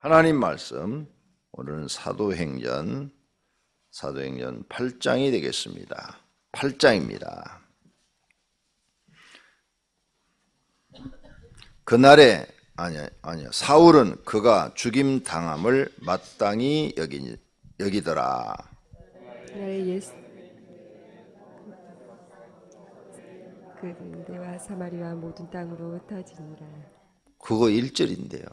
하나님 말씀, 오늘은 사도행전 8장이 되겠습니다. 8장입니다. 그날에 사울은 그가 죽임 당함을 마땅히 여기더라. 그 유대와 사마리아 모든 땅으로 터지니라. 그거 1절인데요.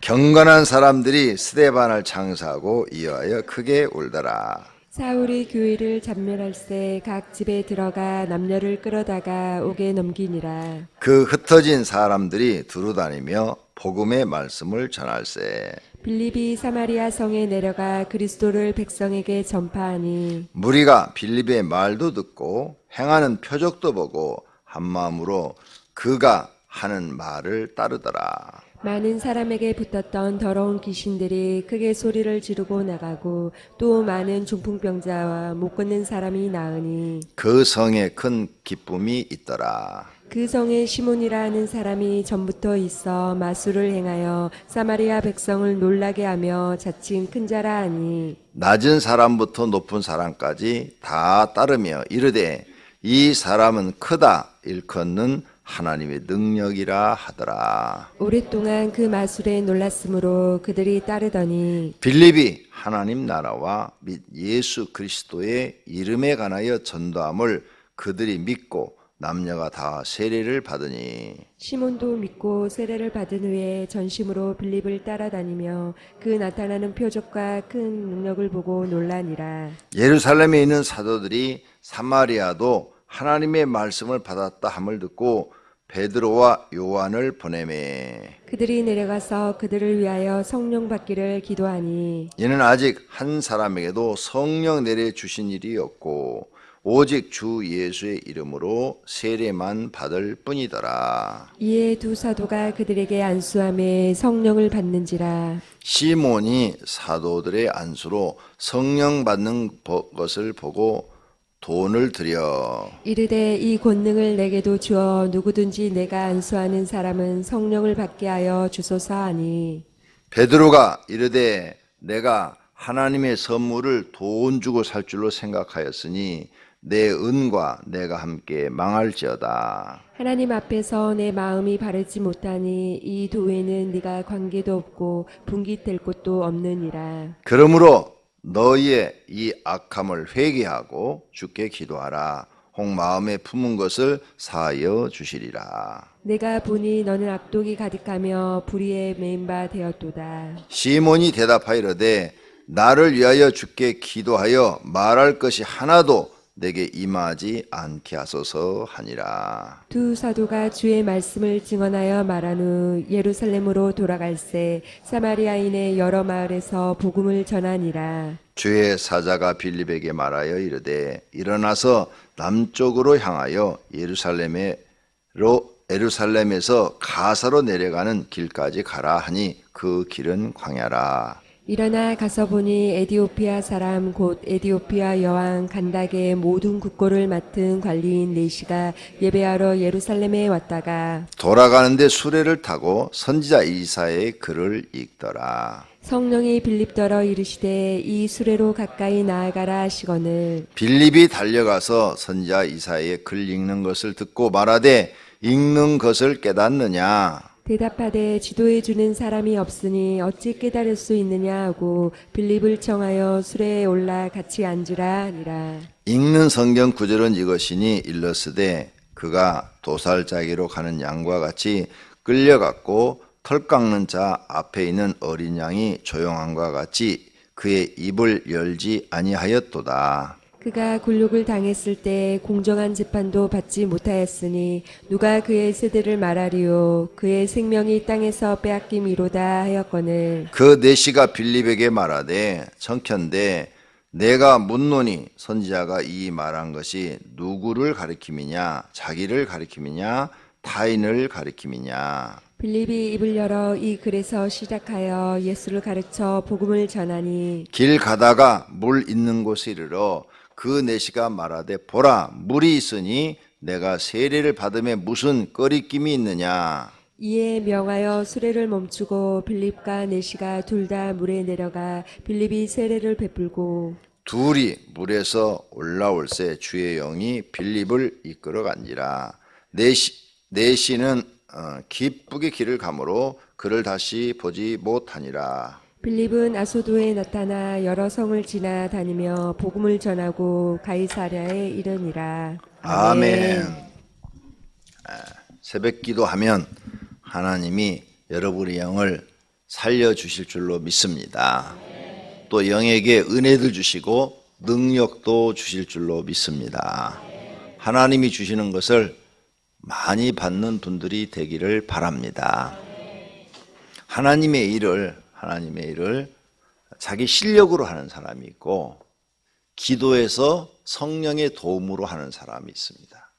경건한 사람들이 스데반을 창사하고 이어하여 크게 울더라. 사울이 교회를 잡멸할새 각 집에 들어가 남녀를 끌어다가 옥에 넘기니라. 그 흩어진 사람들이 두루다니며 복음의 말씀을 전할세. 빌립이 사마리아 성에 내려가 그리스도를 백성에게 전파하니 무리가 빌립의 말도 듣고 행하는 표적도 보고 한 마음으로 그가 하는 말을 따르더라. 많은 사람에게 붙었던 더러운 귀신들이 크게 소리를 지르고 나가고 또 많은 중풍병자와 못 걷는 사람이 나으니 그 성에 큰 기쁨이 있더라. 그 성에 시몬이라 하는 사람이 전부터 있어 마술을 행하여 사마리아 백성을 놀라게 하며 자칭 큰 자라 하니 낮은 사람부터 높은 사람까지 다 따르며 이르되 이 사람은 크다 일컫는 하나님의 능력이라 하더라. 오랫동안 그 마술에 놀랐으므로 그들이 따르더니 빌립이 하나님 나라와 및 예수 그리스도의 이름에 관하여 전도함을 그들이 믿고 남녀가 다 세례를 받으니 시몬도 믿고 세례를 받은 후에 전심으로 빌립을 따라다니며 그 나타나는 표적과 큰 능력을 보고 놀라니라. 예루살렘에 있는 사도들이 사마리아도 하나님의 말씀을 받았다 함을 듣고 베드로와 요한을 보내매 그들이 내려가서 그들을 위하여 성령 받기를 기도하니 이는 아직 한 사람에게도 성령 내려 주신 일이 없고 오직 주 예수의 이름으로 세례만 받을 뿐이더라. 이에 두 사도가 그들에게 안수하며 성령을 받는지라. 시몬이 사도들의 안수로 성령 받는 것을 보고 돈을 들여 이르되 이 권능을 내게도 주어 누구든지 내가 안수하는 사람은 성령을 받게 하여 주소서 하니 베드로가 이르되 내가 하나님의 선물을 돈 주고 살 줄로 생각하였으니 내 은과 내가 함께 망할지어다. 하나님 앞에서 내 마음이 바르지 못하니 이 도에는 네가 관계도 없고 분깃될 곳도 없느니라. 그러므로 너희의 이 악함을 회개하고 주께 기도하라. 혹 마음에 품은 것을 사하여 주시리라. 내가 보니 너는 악독이 가득하며 불의에 메인 바 되었도다. 시몬이 대답하여 이르되 나를 위하여 주께 기도하여 말할 것이 하나도 내게 임하지 않게 하소서 하니라. 두 사도가 주의 말씀을 증언하여 말한 후 예루살렘으로 돌아갈새 사마리아인의 여러 마을에서 복음을 전하니라. 주의 사자가 빌립에게 말하여 이르되 일어나서 남쪽으로 향하여 예루살렘에서 가사로 내려가는 길까지 가라 하니 그 길은 광야라. 일어나 가서 보니 에디오피아 사람 곧 에디오피아 여왕 간다게의 모든 국고를 맡은 관리인 네시가 예배하러 예루살렘에 왔다가 돌아가는데 수레를 타고 선지자 이사야의 글을 읽더라. 성령이 빌립더러 이르시되 이 수레로 가까이 나아가라 하시거늘 빌립이 달려가서 선지자 이사야의 글 읽는 것을 듣고 말하되 읽는 것을 깨닫느냐? 대답하되 지도해 주는 사람이 없으니 어찌 깨달을 수 있느냐 하고 빌립을 청하여 수레에 올라 같이 앉으라 하니라. 읽는 성경 구절은 이것이니 일러스되 그가 도살자기로 가는 양과 같이 끌려갔고 털 깎는 자 앞에 있는 어린 양이 조용함과 같이 그의 입을 열지 아니하였도다. 그가 굴욕을 당했을 때 공정한 재판도 받지 못하였으니 누가 그의 세대를 말하리요. 그의 생명이 땅에서 빼앗김이로다 하였거늘 그 내시가 빌립에게 말하되 청컨대 내가 묻노니 선지자가 이 말한 것이 누구를 가리킴이냐 자기를 가리킴이냐 타인을 가리킴이냐. 빌립이 입을 열어 이 글에서 시작하여 예수를 가르쳐 복음을 전하니 길 가다가 물 있는 곳에 이르러 그 내시가 말하되 보라 물이 있으니 내가 세례를 받음에 무슨 꺼리낌이 있느냐. 이에 명하여 수레를 멈추고 빌립과 내시가 둘 다 물에 내려가 빌립이 세례를 베풀고 둘이 물에서 올라올새 주의 영이 빌립을 이끌어간지라. 내시는 기쁘게 길을 가므로 그를 다시 보지 못하니라. 빌립은 아소도에 나타나 여러 성을 지나 다니며 복음을 전하고 가이사랴에 이르니라. 아멘. 새벽 기도하면 하나님이 여러분의 영을 살려주실 줄로 믿습니다. 또 영에게 은혜를 주시고 능력도 주실 줄로 믿습니다. 하나님이 주시는 것을 많이 받는 분들이 되기를 바랍니다. 하나님의 일을 자기 실력으로 하는 사람이 있고 기도에서 성령의 도움으로 하는 사람이 있습니다.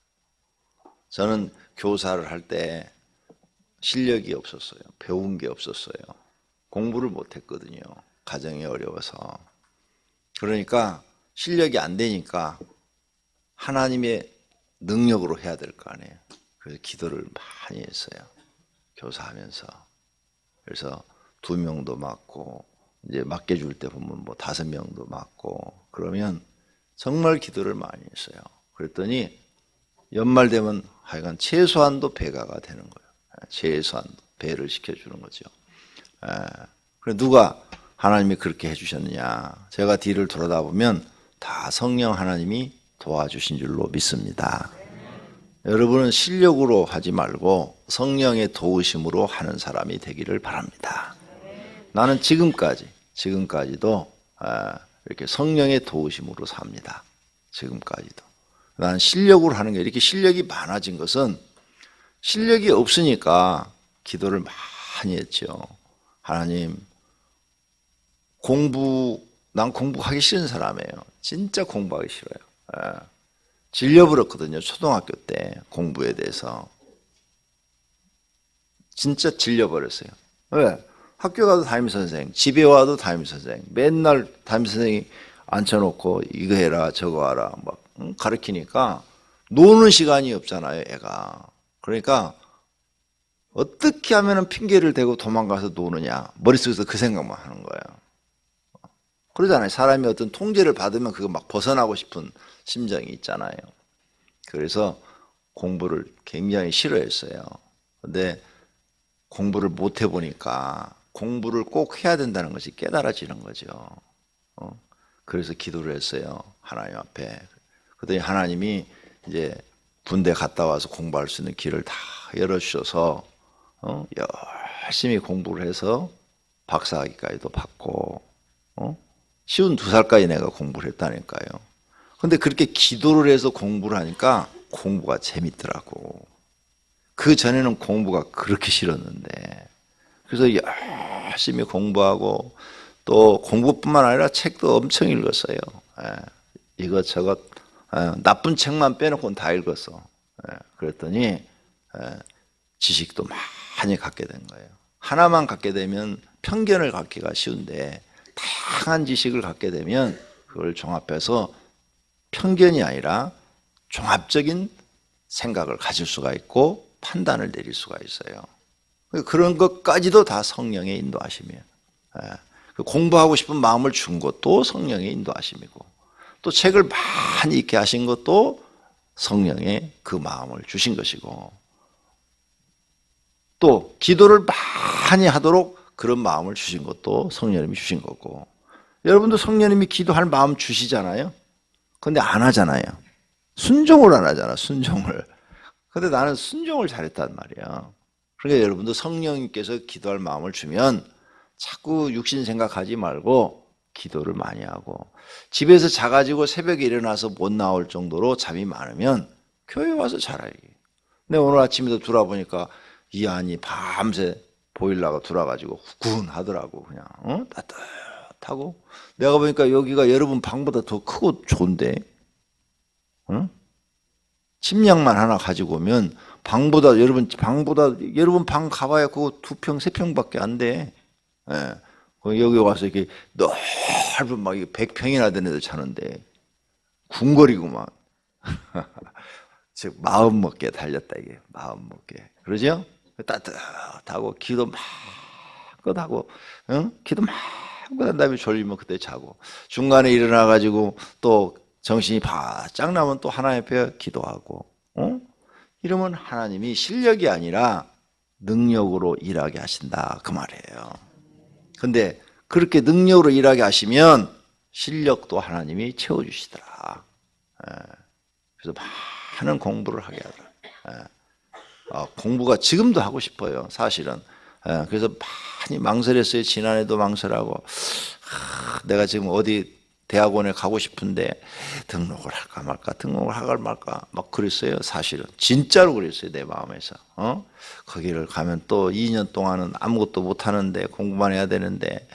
저는 교사를 할 때 실력이 없었어요. 배운 게 없었어요. 공부를 못했거든요. 가정이 어려워서. 그러니까 실력이 안 되니까 하나님의 능력으로 해야 될 거 아니에요. 그래서 기도를 많이 했어요. 교사하면서. 그래서 2명도 맡고 이제 맡겨줄 때 보면 뭐 5명도 맡고 그러면 정말 기도를 많이 했어요. 그랬더니 연말 되면 하여간 최소한도 배가가 되는 거예요. 최소한도 배를 시켜주는 거죠. 그래 누가 하나님이 그렇게 해주셨느냐? 제가 뒤를 돌아다보면 다 성령 하나님이 도와주신 줄로 믿습니다. 여러분은 실력으로 하지 말고 성령의 도우심으로 하는 사람이 되기를 바랍니다. 나는 지금까지도 이렇게 성령의 도우심으로 삽니다. 지금까지도. 나는 실력으로 하는 게 이렇게 실력이 많아진 것은 실력이 없으니까 기도를 많이 했죠. 하나님, 난 공부하기 싫은 사람이에요. 진짜 공부하기 싫어요. 질려버렸거든요. 초등학교 때 공부에 대해서. 진짜 질려버렸어요. 왜? 학교 가도 담임선생, 집에 와도 담임선생, 맨날 담임선생이 앉혀놓고 이거 해라 저거 하라 막 가르치니까 노는 시간이 없잖아요, 애가. 그러니까 어떻게 하면 핑계를 대고 도망가서 노느냐, 머릿속에서 그 생각만 하는 거예요. 그러잖아요. 사람이 어떤 통제를 받으면 그거 막 벗어나고 싶은 심정이 있잖아요. 그래서 공부를 굉장히 싫어했어요. 근데 공부를 못 해보니까 공부를 꼭 해야 된다는 것이 깨달아지는 거죠. 그래서 기도를 했어요. 하나님 앞에. 그랬더니 하나님이 이제 군대 갔다 와서 공부할 수 있는 길을 다 열어주셔서 열심히 공부를 해서 박사학위까지도 받고 쉬운 2살까지 내가 공부를 했다니까요. 근데 그렇게 기도를 해서 공부를 하니까 공부가 재밌더라고. 그 전에는 공부가 그렇게 싫었는데. 그래서 열심히 공부하고 또 공부뿐만 아니라 책도 엄청 읽었어요. 이것저것 나쁜 책만 빼놓고는 다 읽었어. 그랬더니 지식도 많이 갖게 된 거예요. 하나만 갖게 되면 편견을 갖기가 쉬운데 다양한 지식을 갖게 되면 그걸 종합해서 편견이 아니라 종합적인 생각을 가질 수가 있고 판단을 내릴 수가 있어요. 그런 것까지도 다 성령의 인도하심이에요. 공부하고 싶은 마음을 준 것도 성령의 인도하심이고 또 책을 많이 읽게 하신 것도 성령의 그 마음을 주신 것이고 또 기도를 많이 하도록 그런 마음을 주신 것도 성령님이 주신 거고 여러분도 성령님이 기도할 마음 주시잖아요. 근데 안 하잖아요. 순종을 안 하잖아. 순종을. 근데 나는 순종을 잘했단 말이야. 그러니까 여러분도 성령님께서 기도할 마음을 주면 자꾸 육신 생각하지 말고 기도를 많이 하고 집에서 자가지고 새벽에 일어나서 못 나올 정도로 잠이 많으면 교회 와서 자라요. 근데 오늘 아침에도 돌아보니까 이 안이 밤새 보일러가 돌아가지고 후끈하더라고. 그냥 따뜻하고 내가 보니까 여기가 여러분 방보다 더 크고 좋은데 침량만 하나 가지고 오면 여러분 방 가봐야 그거 2평 3평밖에 안 돼. 여기 와서 이렇게 넓은 막 100평이나 되는 애들 자는데 궁궐이구만. 즉 마음 먹게 달렸다 이게 마음 먹게 그러죠? 따뜻하고 기도 마음껏 하고 기도 마음껏 한 다음에 졸리면 그때 자고 중간에 일어나 가지고 또 정신이 바짝 나면 또 하나님 앞에 기도하고 이러면 하나님이 실력이 아니라 능력으로 일하게 하신다 그 말이에요. 근데 그렇게 능력으로 일하게 하시면 실력도 하나님이 채워주시더라. 그래서 많은 공부를 하게 하더라. 공부가 지금도 하고 싶어요 사실은. 그래서 많이 망설였어요. 지난해도 망설하고 내가 지금 어디 대학원에 가고 싶은데 등록을 할까 말까 등록을 할까 말까 막 그랬어요. 사실은 진짜로 그랬어요. 내 마음에서. 거기를 가면 또 2년 동안은 아무것도 못하는데 공부만 해야 되는데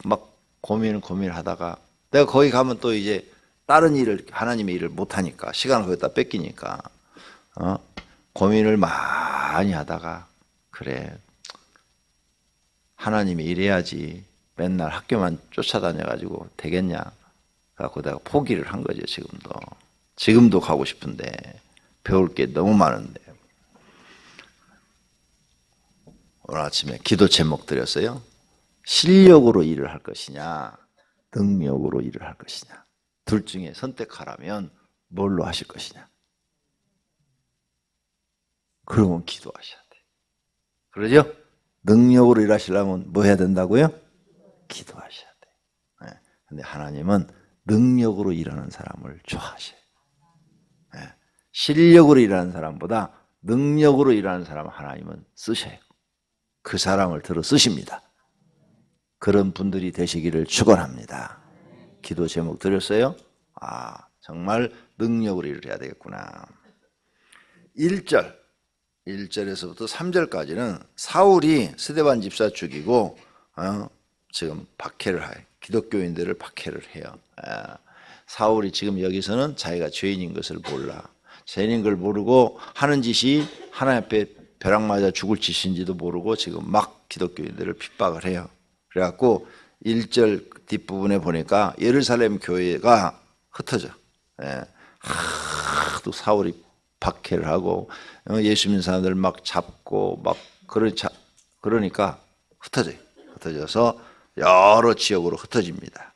막 고민하다가 내가 거기 가면 또 이제 다른 일을 하나님의 일을 못하니까 시간을 거기다 뺏기니까 고민을 많이 하다가 그래 하나님이 일해야지 맨날 학교만 쫓아다녀가지고 되겠냐 그래갖고 내가 포기를 한 거죠. 지금도 가고 싶은데 배울 게 너무 많은데 오늘 아침에 기도 제목 드렸어요. 실력으로 일을 할 것이냐 능력으로 일을 할 것이냐 둘 중에 선택하라면 뭘로 하실 것이냐. 그러면 기도하셔야 돼. 그러죠? 능력으로 일하시려면 뭐 해야 된다고요? 기도하셔야 돼. 근데 하나님은 능력으로 일하는 사람을 좋아하셔요. 실력으로 일하는 사람보다 능력으로 일하는 사람을 하나님은 쓰셔요. 그 사람을 들어 쓰십니다. 그런 분들이 되시기를 축원합니다. 기도 제목 드렸어요? 정말 능력으로 일을 해야 되겠구나. 1절에서부터 3절까지는 사울이 스데반 집사 죽이고 지금 박해를 해요. 기독교인들을 박해를 해요. 사울이 지금 여기서는 자기가 죄인인 것을 몰라. 죄인인 걸 모르고 하는 짓이 하나님 앞에 벼락 맞아 죽을 짓인지도 모르고 지금 막 기독교인들을 핍박을 해요. 그래갖고 1절 뒷부분에 보니까 예루살렘 교회가 흩어져. 또 사울이 박해를 하고 예수 믿는 사람들 막 잡고 막 그러니까 흩어져요. 흩어져서 여러 지역으로 흩어집니다.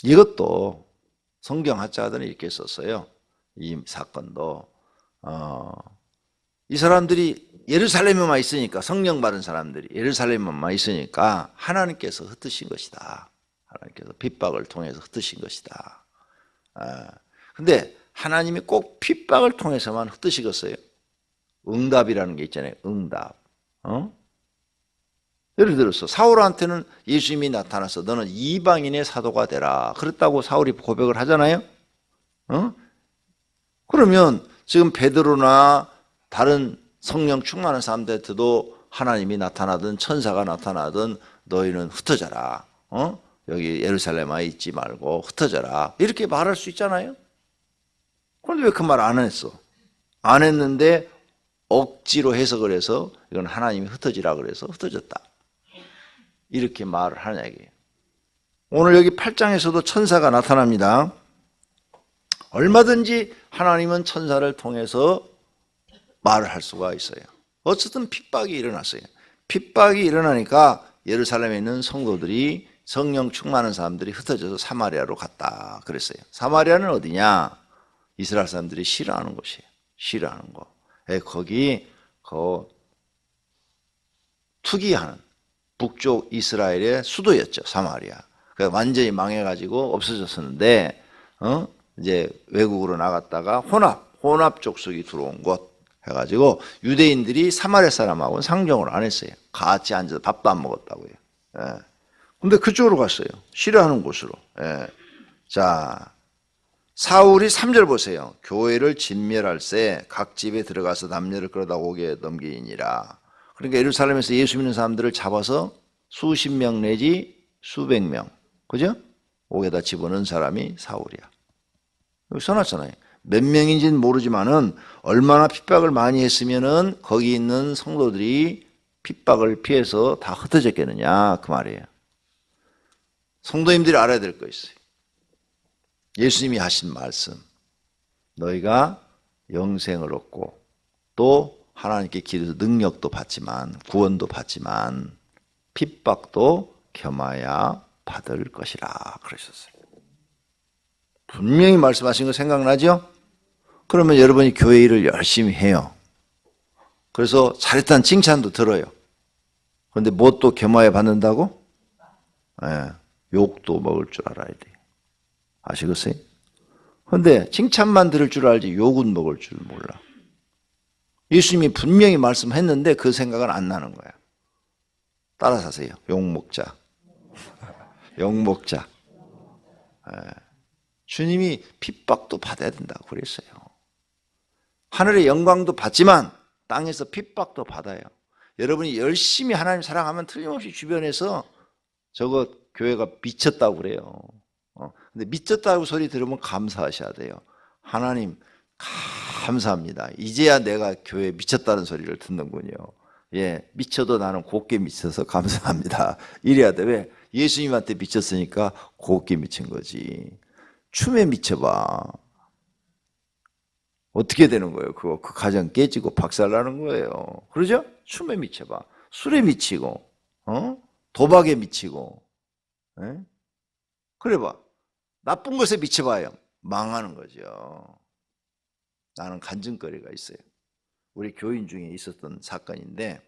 이것도 성경 학자들은 이렇게 썼어요. 이 사건도 이 사람들이 예루살렘에만 있으니까 성령 받은 사람들이 예루살렘에만 있으니까 하나님께서 흩으신 것이다. 하나님께서 핍박을 통해서 흩으신 것이다. 근데 하나님이 꼭 핍박을 통해서만 흩으시겠어요? 응답이라는 게 있잖아요. 응답. 예를 들어서 사울한테는 예수님이 나타나서 너는 이방인의 사도가 되라. 그랬다고 사울이 고백을 하잖아요. 그러면 지금 베드로나 다른 성령 충만한 사람들한테도 하나님이 나타나든 천사가 나타나든 너희는 흩어져라. 여기 예루살렘에 있지 말고 흩어져라. 이렇게 말할 수 있잖아요. 그런데 왜 그 말 안 했어? 안 했는데 억지로 해석을 해서 이건 하나님이 흩어지라 그래서 흩어졌다. 이렇게 말을 하냐 이게. 오늘 여기 8장에서도 천사가 나타납니다. 얼마든지 하나님은 천사를 통해서 말을 할 수가 있어요. 어쨌든 핍박이 일어났어요. 핍박이 일어나니까 예루살렘에 있는 성도들이 성령 충만한 사람들이 흩어져서 사마리아로 갔다 그랬어요. 사마리아는 어디냐? 이스라엘 사람들이 싫어하는 곳이에요. 싫어하는 곳. 거기 투기하는 북쪽 이스라엘의 수도였죠. 사마리아. 완전히 망해가지고 없어졌었는데 이제 외국으로 나갔다가 혼합 족속이 들어온 곳 해가지고 유대인들이 사마리아 사람하고는 상종을 안 했어요. 같이 앉아서 밥도 안 먹었다고요. 근데 그쪽으로 갔어요. 싫어하는 곳으로. 자, 사울이 3절 보세요. 교회를 진멸할세 각 집에 들어가서 남녀를 끌어다 옥에 넘기니라. 그러니까 예루살렘에서 예수 믿는 사람들을 잡아서 수십 명 내지 수백 명, 그죠? 옥에다 집어넣은 사람이 사울이야. 여기 써놨잖아요. 몇 명인지는 모르지만은 얼마나 핍박을 많이 했으면은 거기 있는 성도들이 핍박을 피해서 다 흩어졌겠느냐 그 말이에요. 성도님들이 알아야 될 거 있어요. 예수님이 하신 말씀, 너희가 영생을 얻고 또 하나님께 기도해서 능력도 받지만 구원도 받지만 핍박도 겸하여 받을 것이라 그러셨어요. 분명히 말씀하신 거 생각나죠? 그러면 여러분이 교회 일을 열심히 해요. 그래서 잘했다는 칭찬도 들어요. 그런데 뭐 또 겸하여 받는다고? 네, 욕도 먹을 줄 알아야 돼요. 아시겠어요? 그런데 칭찬만 들을 줄 알지 욕은 먹을 줄 몰라. 예수님이 분명히 말씀했는데 그 생각은 안 나는 거야. 따라서 하세요. 욕 먹자. 욕 먹자. 네. 주님이 핍박도 받아야 된다고 그랬어요. 하늘의 영광도 받지만 땅에서 핍박도 받아요. 여러분이 열심히 하나님 사랑하면 틀림없이 주변에서 저거 교회가 미쳤다고 그래요. 근데 미쳤다고 소리 들으면 감사하셔야 돼요. 하나님 감사합니다. 이제야 내가 교회에 미쳤다는 소리를 듣는군요. 예, 미쳐도 나는 곱게 미쳐서 감사합니다. 이래야 돼. 왜? 예수님한테 미쳤으니까 곱게 미친 거지. 춤에 미쳐봐. 어떻게 되는 거예요? 그 가정 깨지고 박살나는 거예요. 그러죠? 춤에 미쳐봐. 술에 미치고, 도박에 미치고, 그래 봐. 나쁜 것에 미쳐봐요. 망하는 거죠. 나는 간증거리가 있어요. 우리 교인 중에 있었던 사건인데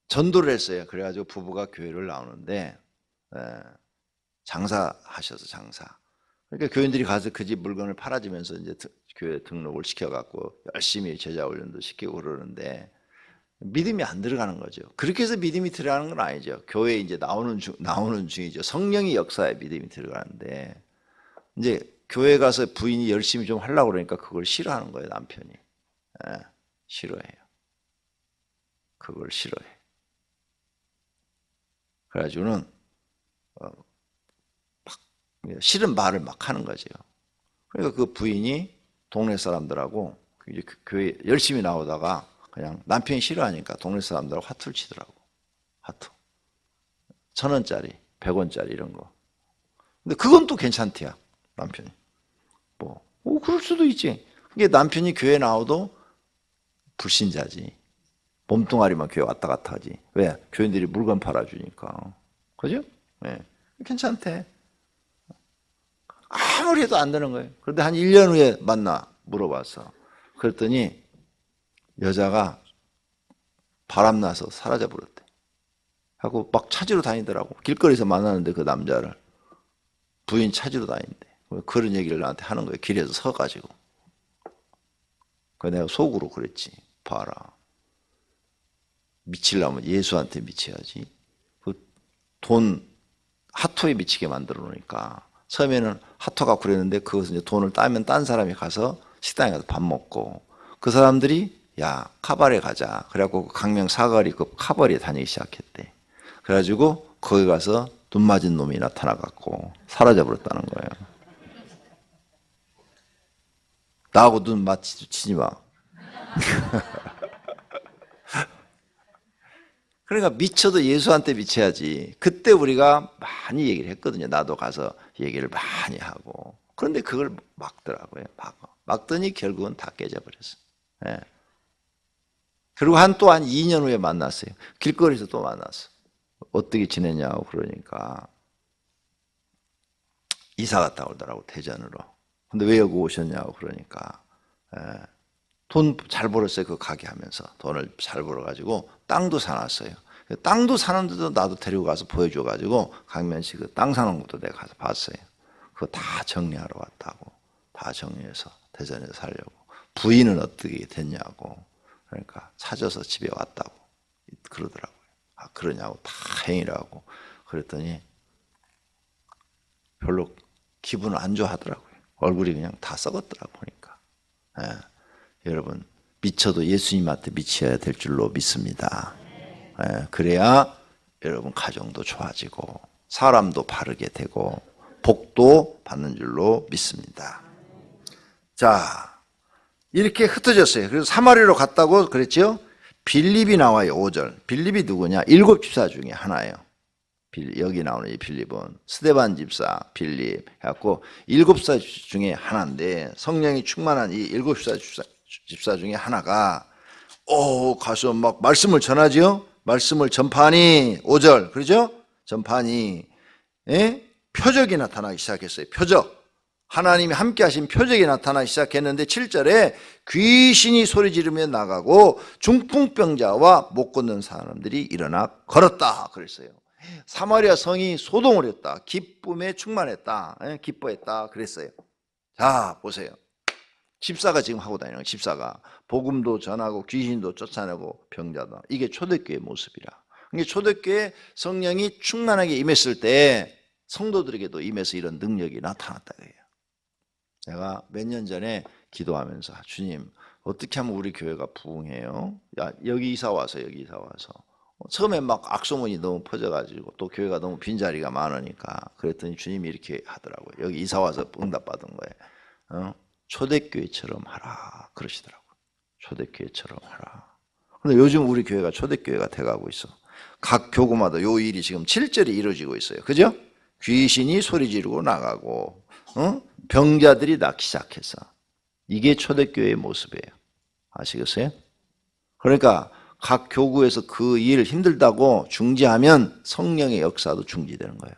전도를 했어요. 그래가지고 부부가 교회를 나오는데 장사하셔서 장사. 그러니까 교인들이 가서 그 집 물건을 팔아주면서 이제 교회 등록을 시켜갖고 열심히 제자 훈련도 시키고 그러는데 믿음이 안 들어가는 거죠. 그렇게 해서 믿음이 들어가는 건 아니죠. 교회에 이제 나오는 중이죠. 성령의 역사에 믿음이 들어가는데 이제 교회 가서 부인이 열심히 좀 하려고 그러니까 그걸 싫어하는 거예요, 남편이. 싫어해요. 그걸 싫어해. 그래가지고는 싫은 말을 막 하는 거죠. 그러니까 그 부인이 동네 사람들하고 이제 그 교회 열심히 나오다가 그냥 남편이 싫어하니까 동네 사람들하고 화투를 치더라고. 화투. 1,000원짜리, 100원짜리 이런 거. 근데 그건 또 괜찮대요, 남편이. 그럴 수도 있지. 이게 남편이 교회 나와도 불신자지. 몸뚱아리만 교회 왔다 갔다 하지. 왜? 교인들이 물건 팔아주니까. 그죠? 네. 괜찮대. 아무리 해도 안 되는 거예요. 그런데 한 1년 후에 물어봤어. 그랬더니 여자가 바람나서 사라져 버렸대. 하고 막 찾으러 다니더라고. 길거리에서 만나는데 그 남자를 부인 찾으러 다닌대. 그런 얘기를 나한테 하는 거예요. 길에서 서가지고. 내가 속으로 그랬지. 봐라. 미치려면 예수한테 미쳐야지. 돈 하토에 미치게 만들어 놓으니까 처음에는 하토가 그랬는데 그것은 이제 돈을 따면 딴 사람이 가서 식당에 가서 밥 먹고 그 사람들이 야 카바레 가자. 그래갖고 강명 사거리 그 카바레에 다니기 시작했대. 그래가지고 거기 가서 눈 맞은 놈이 나타나갖고 사라져 버렸다는 거예요. 나하고 눈 맞추지 마. 그러니까 미쳐도 예수한테 미쳐야지. 그때 우리가 많이 얘기를 했거든요. 나도 가서 얘기를 많이 하고. 그런데 그걸 막더라고요. 막더니 결국은 다 깨져버렸어요. 네. 그리고 또 한 2년 후에 만났어요. 길거리에서 또 만났어. 어떻게 지냈냐고 그러니까 이사 갔다 오더라고, 대전으로. 근데 왜 여기 오셨냐고 그러니까 돈 잘 벌었어요. 그 가게 하면서 돈을 잘 벌어가지고 땅도 사놨어요. 땅도 사는데도 나도 데리고 가서 보여줘가지고 강면식 그 땅 사는 것도 내가 가서 봤어요. 그거 다 정리하러 왔다고. 다 정리해서 대전에서 살려고. 부인은 어떻게 됐냐고. 그러니까 찾아서 집에 왔다고 그러더라고요. 아 그러냐고 다행이라고. 그랬더니 별로 기분을 안 좋아하더라고요. 얼굴이 그냥 다 썩었더라고 보니까. 여러분 미쳐도 예수님한테 미쳐야 될 줄로 믿습니다. 그래야 여러분 가정도 좋아지고 사람도 바르게 되고 복도 받는 줄로 믿습니다. 자 이렇게 흩어졌어요. 그래서 사마리아로 갔다고 그랬죠. 빌립이 나와요. 5절. 빌립이 누구냐? 7 집사 중에 하나예요. 여기 나오는 이 빌립은 스데반 집사 빌립 해갖고 7사 중에 하나인데 성령이 충만한 이 7사 집사 중에 하나가 가서 막 말씀을 전하지요. 말씀을 전파하니 5절 그러죠? 전파하니 표적이 나타나기 시작했어요. 표적. 하나님이 함께 하신 표적이 나타나기 시작했는데 7절에 귀신이 소리 지르며 나가고 중풍병자와 못 걷는 사람들이 일어나 걸었다 그랬어요. 사마리아 성이 소동을 했다. 기쁨에 충만했다. 기뻐했다 그랬어요. 자 보세요. 집사가 지금 하고 다니는 거예요. 집사가 복음도 전하고 귀신도 쫓아내고 병자다. 이게 초대교회의 모습이라. 이게 초대교회 성령이 충만하게 임했을 때 성도들에게도 임해서 이런 능력이 나타났다 그래요. 내가 몇 년 전에 기도하면서 주님 어떻게 하면 우리 교회가 부흥해요? 여기 이사 와서 처음에 막 악소문이 너무 퍼져가지고 또 교회가 너무 빈자리가 많으니까 그랬더니 주님이 이렇게 하더라고요. 여기 이사 와서 응답받은 거예요. 초대교회처럼 하라 그러시더라고요. 초대교회처럼 하라. 근데 요즘 우리 교회가 초대교회가 돼가고 있어. 각 교구마다 요 일이 지금 7절이 이루어지고 있어요. 그죠? 귀신이 소리 지르고 나가고 병자들이 낫기 시작해서 이게 초대교회의 모습이에요. 아시겠어요? 그러니까 각 교구에서 그 일 힘들다고 중지하면 성령의 역사도 중지되는 거예요.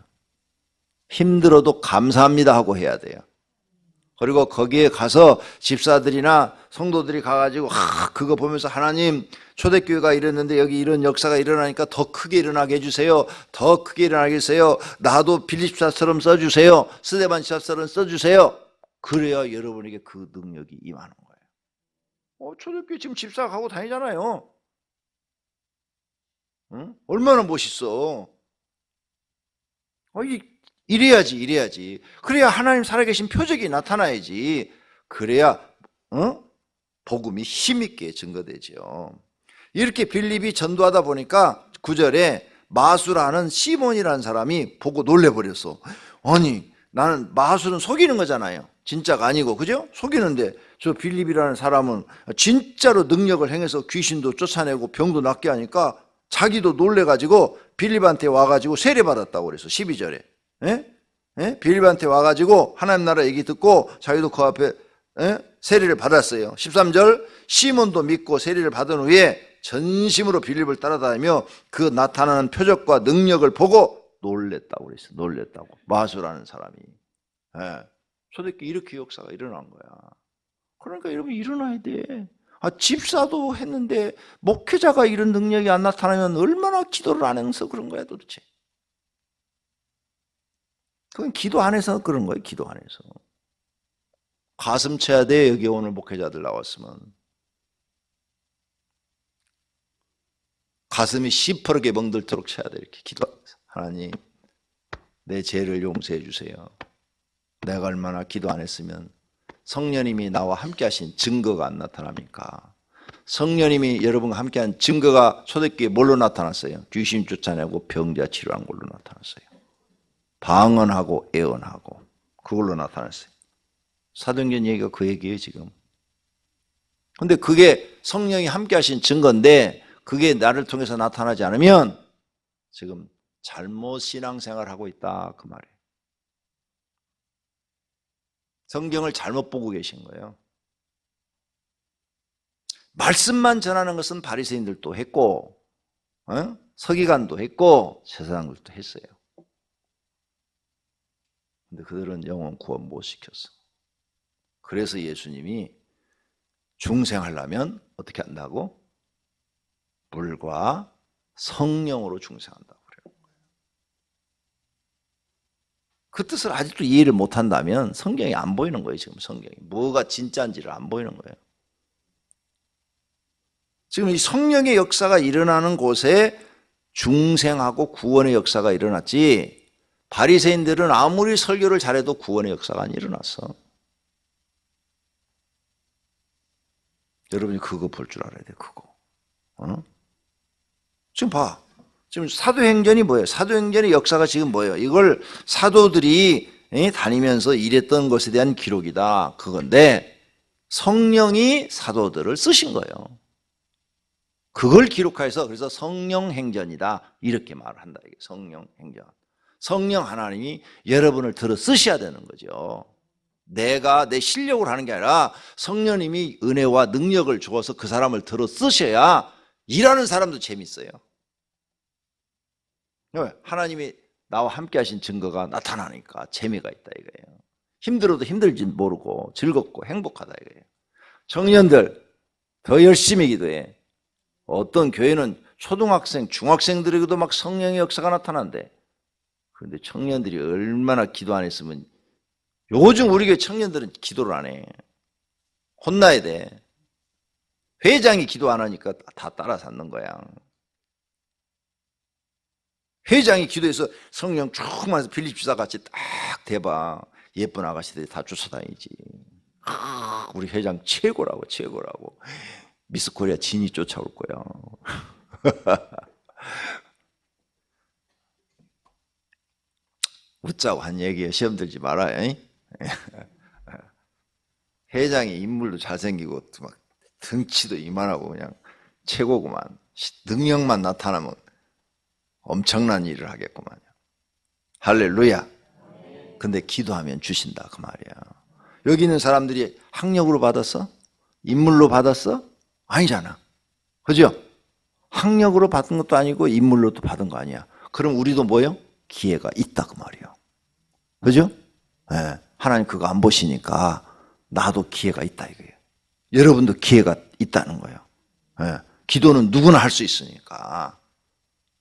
힘들어도 감사합니다 하고 해야 돼요. 그리고 거기에 가서 집사들이나 성도들이 가가지고 그거 보면서 하나님 초대교회가 이랬는데 여기 이런 역사가 일어나니까 더 크게 일어나게 해주세요. 더 크게 일어나게 해주세요. 나도 빌립 집사처럼 써주세요. 스데반 집사처럼 써주세요. 그래야 여러분에게 그 능력이 임하는 거예요. 초대교회 지금 집사 가고 다니잖아요. 응? 얼마나 멋있어. 이래야지. 그래야 하나님 살아계신 표적이 나타나야지. 그래야 복음이 힘있게 증거되죠. 이렇게 빌립이 전도하다 보니까 9절에 마술하는 시몬이라는 사람이 보고 놀래버렸어. 아니 나는 마술은 속이는 거잖아요. 진짜가 아니고 그죠? 속이는데 저 빌립이라는 사람은 진짜로 능력을 행해서 귀신도 쫓아내고 병도 낫게 하니까 자기도 놀래가지고 빌립한테 와가지고 세례받았다고 그랬어. 12절에 빌립한테 와가지고 하나님 나라 얘기 듣고 자기도 그 앞에 세례를 받았어요. 13절 시몬도 믿고 세례를 받은 후에 전심으로 빌립을 따라다니며 그 나타나는 표적과 능력을 보고 놀랬다고 그랬어요. 놀랬다고. 마술하는 사람이. 초대교회 이렇게 역사가 일어난 거야. 그러니까 여러분 일어나야 돼. 집사도 했는데 목회자가 이런 능력이 안 나타나면 얼마나 기도를 안 해서 그런 거야 도대체. 그건 기도 안에서 그런 거예요. 기도 안에서. 가슴 쳐야 돼. 여기 오늘 목회자들 나왔으면. 가슴이 시퍼렇게 멍들도록 쳐야 돼. 이렇게 기도하면서. 하나님 내 죄를 용서해 주세요. 내가 얼마나 기도 안 했으면 성령님이 나와 함께 하신 증거가 안 나타납니까? 성령님이 여러분과 함께한 증거가 초대교회에 뭘로 나타났어요? 귀신 쫓아내고 병자 치료한 걸로 나타났어요. 방언하고 애언하고 그걸로 나타났어요. 사도행전 얘기가 그 얘기예요 지금. 근데 그게 성령이 함께 하신 증거인데 그게 나를 통해서 나타나지 않으면 지금 잘못 신앙생활을 하고 있다 그 말이에요. 성경을 잘못 보고 계신 거예요. 말씀만 전하는 것은 바리새인들도 했고 서기관도 했고 제사장들도 했어요. 근데 그들은 영혼 구원 못 시켰어. 그래서 예수님이 중생하려면 어떻게 한다고? 물과 성령으로 중생한다고 그래요. 그 뜻을 아직도 이해를 못한다면 성경이 안 보이는 거예요. 지금 성경이 뭐가 진짜인지를 안 보이는 거예요. 지금 이 성령의 역사가 일어나는 곳에 중생하고 구원의 역사가 일어났지, 바리새인들은 아무리 설교를 잘해도 구원의 역사가 안 일어났어. 여러분이 그거 볼 줄 알아야 돼. 그거. 지금 봐. 지금 사도행전이 뭐예요? 사도행전의 역사가 지금 뭐예요? 이걸 사도들이 다니면서 일했던 것에 대한 기록이다. 그건데 성령이 사도들을 쓰신 거예요. 그걸 기록해서 그래서 성령 행전이다 이렇게 말을 한다. 이게 성령 행전. 성령 하나님이 여러분을 들어 쓰셔야 되는 거죠. 내가 내 실력으로 하는 게 아니라 성령님이 은혜와 능력을 주어서 그 사람을 들어 쓰셔야 일하는 사람도 재밌어요. 하나님이 나와 함께 하신 증거가 나타나니까 재미가 있다 이거예요. 힘들어도 힘들지 모르고 즐겁고 행복하다 이거예요. 청년들 더 열심히 기도해. 어떤 교회는 초등학생, 중학생들에게도 막 성령의 역사가 나타난대. 그런데 청년들이 얼마나 기도 안 했으면, 요즘 우리 교회 청년들은 기도를 안 해. 혼나야 돼. 회장이 기도 안 하니까 다 따라 찾는 거야. 회장이 기도해서 성령 충만해서 빌립 주사 같이 딱 대봐. 예쁜 아가씨들이 다 쫓아다니지. 우리 회장 최고라고, 최고라고. 미스 코리아 진이 쫓아올 거야. 웃자고 한 얘기예요. 시험 들지 말아요. 회장이 인물도 잘생기고 막 등치도 이만하고 그냥 최고구만. 능력만 나타나면 엄청난 일을 하겠구만요. 할렐루야. 근데 기도하면 주신다 그 말이야. 여기 있는 사람들이 학력으로 받았어? 인물로 받았어? 아니잖아. 그죠? 학력으로 받은 것도 아니고 인물로도 받은 거 아니야. 그럼 우리도 뭐요? 기회가 있다 그 말이에요. 그죠? 네. 하나님 그거 안 보시니까 나도 기회가 있다 이거예요. 여러분도 기회가 있다는 거예요. 네. 기도는 누구나 할 수 있으니까.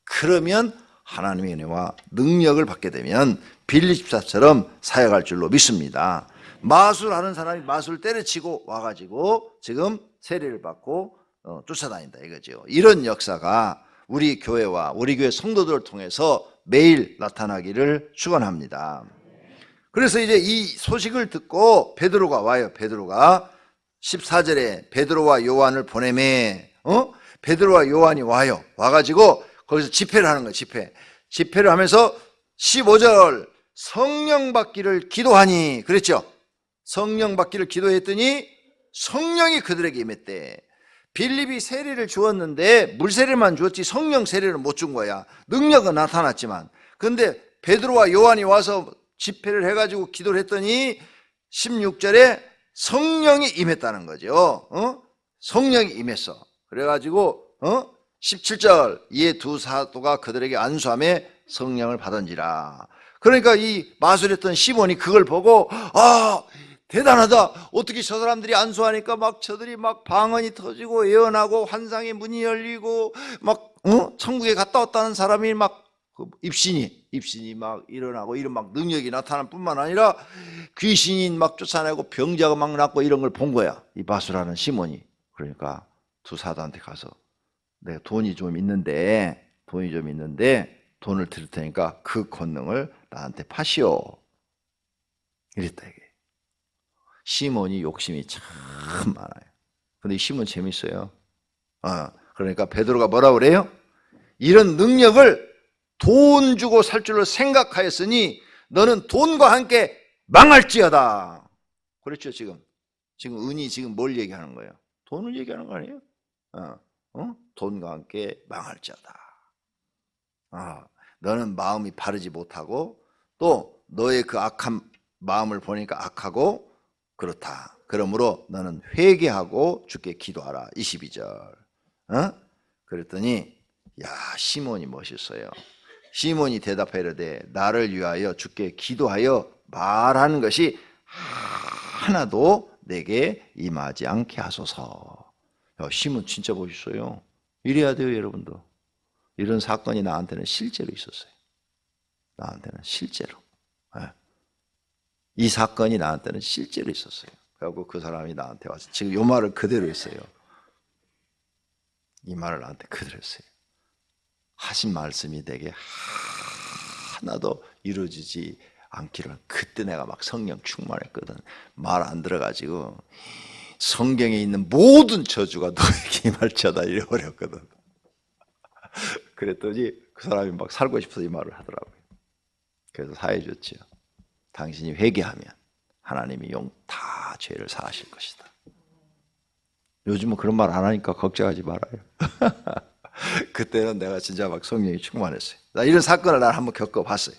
그러면 하나님의 은혜와 능력을 받게 되면 빌립 집사처럼 사역할 줄로 믿습니다. 마술하는 사람이 마술 때려치고 와가지고 지금 세례를 받고 쫓아다닌다 이거죠. 이런 역사가 우리 교회와 우리 교회 성도들을 통해서 매일 나타나기를 축원합니다. 그래서 이제 이 소식을 듣고 베드로가 와요. 베드로가 14절에 베드로와 요한을 보내매 베드로와 요한이 와요. 와가지고 거기서 집회를 하는 거예요. 집회를 하면서 15절 성령 받기를 기도하니 그랬죠. 성령 받기를 기도했더니 성령이 그들에게 임했대. 빌립이 세례를 주었는데 물세례만 주었지 성령 세례를 못 준 거야. 능력은 나타났지만. 그런데 베드로와 요한이 와서 집회를 해가지고 기도를 했더니 16절에 성령이 임했다는 거죠. 성령이 임했어. 그래가지고 17절 이에 두 사도가 그들에게 안수함에 성령을 받은지라. 그러니까 이 마술했던 시몬이 그걸 보고 대단하다. 어떻게 저 사람들이 안수하니까 막 저들이 막 방언이 터지고 예언하고 환상의 문이 열리고 막 천국에 갔다 왔다는 사람이 막 입신이 막 일어나고 이런 막 능력이 나타날 뿐만 아니라 귀신이 막 쫓아내고 병자가 막 낫고 이런 걸 본 거야. 이 마술하는 시몬이. 그러니까 두 사도한테 가서 내가 돈이 좀 있는데 돈을 드릴 테니까 그 권능을 나한테 파시오. 이랬다 이게. 시몬이 욕심이 참 많아요. 근데 이 시몬 재밌어요. 그러니까 베드로가 뭐라 그래요? 이런 능력을 돈 주고 살 줄로 생각하였으니 너는 돈과 함께 망할지어다. 그렇죠 지금 은이 지금 뭘 얘기하는 거예요? 돈을 얘기하는 거 아니에요? 돈과 함께 망할지어다. 너는 마음이 바르지 못하고 또 너의 그 악한 마음을 보니까 악하고 그렇다. 그러므로 너는 회개하고 주께 기도하라. 22절. 그랬더니 시몬이 멋있어요. 시몬이 대답하여 이르되 나를 위하여 주께 기도하여 말하는 것이 하나도 내게 임하지 않게 하소서. 시몬 진짜 멋있어요. 이래야 돼요 여러분도. 이런 사건이 나한테는 실제로 있었어요. 나한테는 실제로. 이 사건이 나한테는 실제로 있었어요. 그래서 그 사람이 나한테 와서 지금 이 말을 그대로 했어요. 이 말을 나한테 그대로 했어요. 하신 말씀이 내게 하나도 이루어지지 않기를. 그때 내가 막 성령 충만했거든. 말 안 들어가지고 성경에 있는 모든 저주가 너에게 임할지어다 이래버렸거든. 그랬더니 그 사람이 막 살고 싶어서 이 말을 하더라고요. 그래서 사해줬죠. 당신이 회개하면 하나님이 다 죄를 사하실 것이다. 요즘은 그런 말 안 하니까 걱정하지 말아요. 그때는 내가 진짜 막 성령이 충만했어요. 나 이런 사건을 난 한번 겪어봤어요.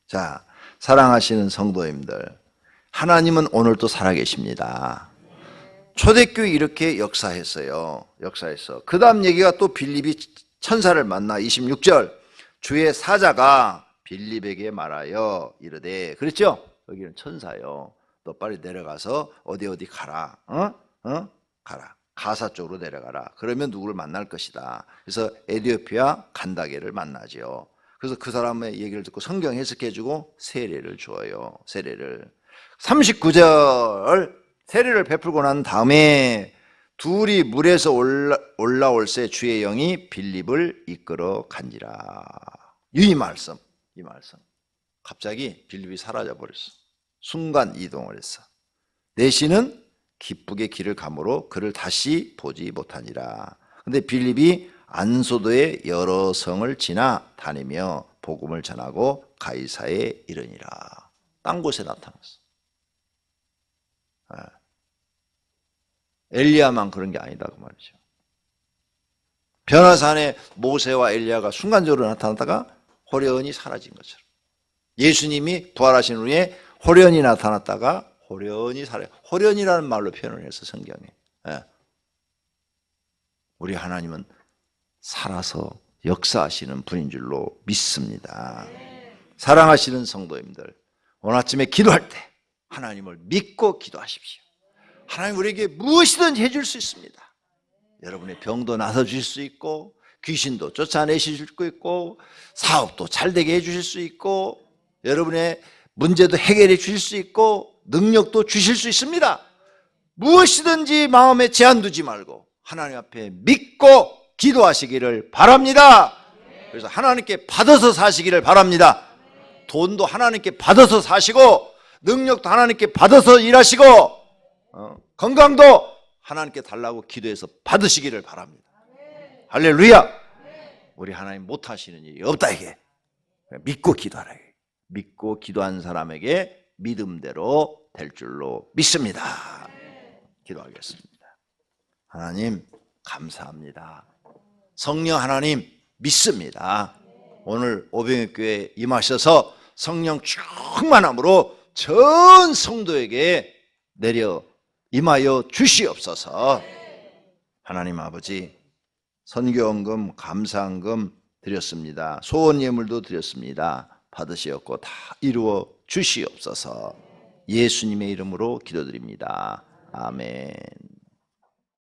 자, 사랑하시는 성도님들, 하나님은 오늘도 살아계십니다. 초대교회 이렇게 역사했어요. 역사했어. 그 다음 얘기가 또 빌립이 천사를 만나 26절 주의 사자가 빌립에게 말하여 이르되, 그랬죠? 여기는 천사요. 너 빨리 내려가서 어디 가라. 가라. 가사 쪽으로 내려가라. 그러면 누구를 만날 것이다. 그래서 에디오피아 간다게를 만나죠. 그래서 그 사람의 얘기를 듣고 성경 해석해주고 세례를 주어요. 세례를. 39절 세례를 베풀고 난 다음에 둘이 물에서 올라올새 주의 영이 빌립을 이끌어 간지라. 이 말씀. 갑자기 빌립이 사라져 버렸어. 순간 이동을 했어. 내시는 기쁘게 길을 가므로 그를 다시 보지 못하니라. 근데 빌립이 안소도의 여러 성을 지나 다니며 복음을 전하고 가이사에 이르니라. 딴 곳에 나타났어. 엘리야만 그런 게 아니다 그 말이죠. 변화산에 모세와 엘리야가 순간적으로 나타났다가 호련히 사라진 것처럼, 예수님이 부활하신 후에 호련히 나타났다가 호련히 사라져. 호련이라는 말로 표현을 해서 성경에. 우리 하나님은 살아서 역사하시는 분인 줄로 믿습니다. 사랑하시는 성도님들, 오늘 아침에 기도할 때 하나님을 믿고 기도하십시오. 하나님 우리에게 무엇이든지 해줄 수 있습니다. 여러분의 병도 나서주실 수 있고, 귀신도 쫓아내실 수 있고, 사업도 잘 되게 해주실 수 있고, 여러분의 문제도 해결해 주실 수 있고, 능력도 주실 수 있습니다. 무엇이든지 마음에 제한 두지 말고 하나님 앞에 믿고 기도하시기를 바랍니다. 그래서 하나님께 받아서 사시기를 바랍니다. 돈도 하나님께 받아서 사시고, 능력도 하나님께 받아서 일하시고, 건강도 하나님께 달라고 기도해서 받으시기를 바랍니다. 할렐루야. 우리 하나님 못하시는 일이 없다 이게. 믿고 기도하라. 믿고 기도한 사람에게 믿음대로 될 줄로 믿습니다. 기도하겠습니다. 하나님 감사합니다. 성령 하나님 믿습니다. 오늘 오병이교회에 임하셔서 성령 충만함으로 전 성도에게 내려 임하여 주시옵소서. 하나님 아버지, 선교헌금, 감사헌금 드렸습니다. 소원 예물도 드렸습니다. 받으시었고 다 이루어 주시옵소서. 예수님의 이름으로 기도드립니다. 아멘.